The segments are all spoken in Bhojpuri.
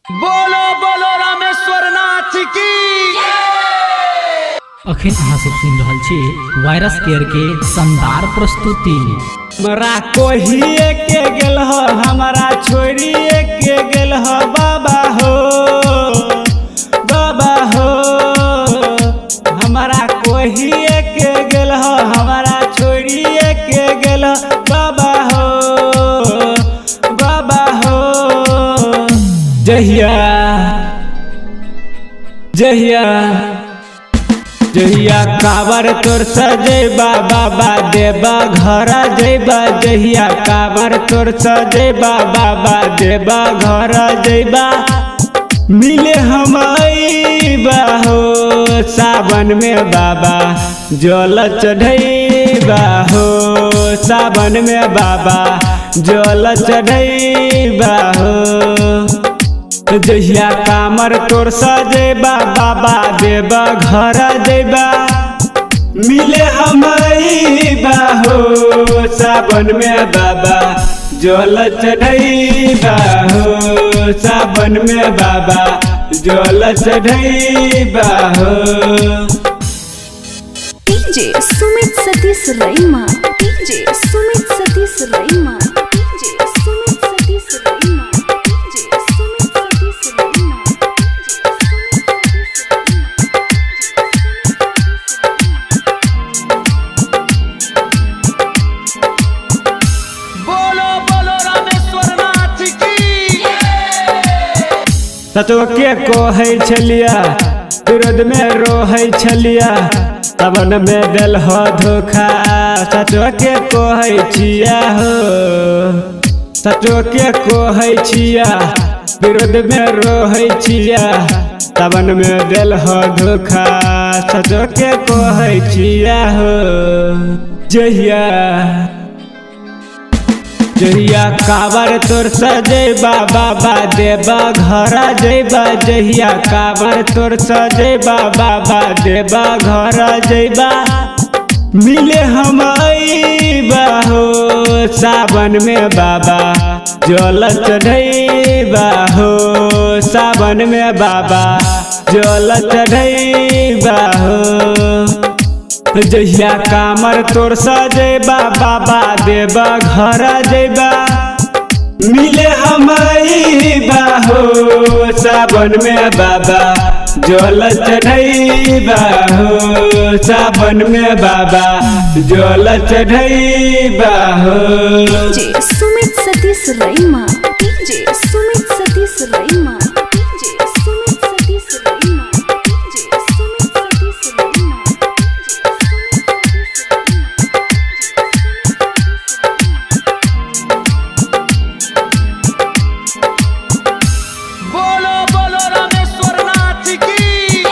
बोलो बोलो रामेश्वर नाथ की। अखन अहाँ सब सुन रहल छी वायरस केयर के शानदार प्रस्तुति। हमरा कोहिए के गेल हो, हमारा छोड़िए के गेल हो बाबा हो, बाबा हो। हमारा कोहिए के गेल हो, हमारा छोड़िए के गेल हो बाबा हो, बाबा हो। जहिया जहिया जहिया कावर तोर सजेबा बाबा देबा घर जेबा, जहिया कावर तोर सजेबा बाबा देबा घर जेबा। मिले हम अइबा हो सावन में बाबा जल चढ़ैबा हो, सावन में बाबा जल चढ़ैबा हो। जहिया कामर तोर सजेबा बाबा देबा घर जेबा। मिले हम अइबा हो सावन में बाबा जल चढ़ैबा हो, सावन में बाबा जल चढ़ैबा हो। DJ Sumit Satish रईमा, DJ Sumit Satish रईमा, DJ Sumit Satish रईमा, DJ Sumit Satish रईमा। बोलो बोलो रामेश्वर नाथ की। सचो के कहै छलिया विरोध में रोहै छलिया, तबन में दिल हो धोखा। सचो के कहै छिया हो, सचो के कहै छिया विरोध में रोहै छिया, तबन में दिल हो धोखा। सचो के कहै छिया हो। जहिया जहिया कावर तोर सजेबा बाबा देबा घर जेबा, जहिया कावर तोर सजेबा बाबा देबा घर जेबा। मिले हम अइबा हो सावन में बाबा जल चढ़ैबा हो, सावन में बाबा जल चढ़ैबा हो। जहिया कामर तोर सजेबा बाबा देबा घर जेबा। मिले हम अइबा हो सावन में बाबा जल चढ़ैबा हो, सावन में बाबा जल चढ़ैबा हो। DJ Sumit Satish रईमा, DJ Sumit Satish रईमा, DJ Sumit Satish रईमा, DJ Sumit Satish रईमा। बोलो बोलो रामेश्वर नाथ की।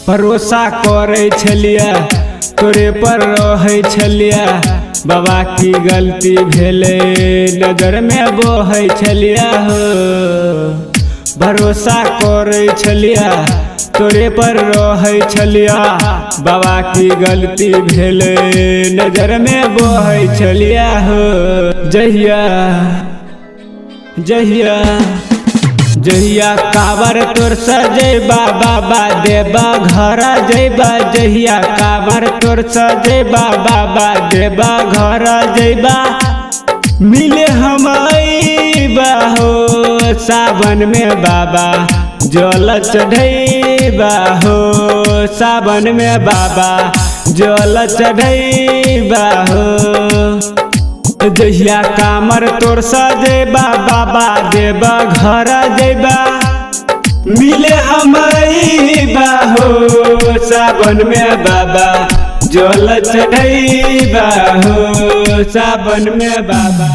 भरोसा करे छलिया तोरे पर रहै छलिया, बाबा की गलती भेले नजर में बोहै छलिया हो। भरोसा करे छलिया तोरे पर रहै छलिया, बाबा की गलती भेले नजर में बोहै छलिया हो। जहिया जहिया जहिया कावर तोर सजेबा बाबा देबा घर जेबा, जहिया कावर तोर सजेबा बाबा देबा घर जेबा। मिले हम अइबा हो सावन में बाबा जल चढ़ैबा हो, सावन में बाबा जल चढ़ैबा हो। जहिया कामर तोर सजेबा बाबा देबा घर जेबा। मिले हम अइबा हो सावन में बाबा जल चढ़ैबा हो, सावन में बाबा।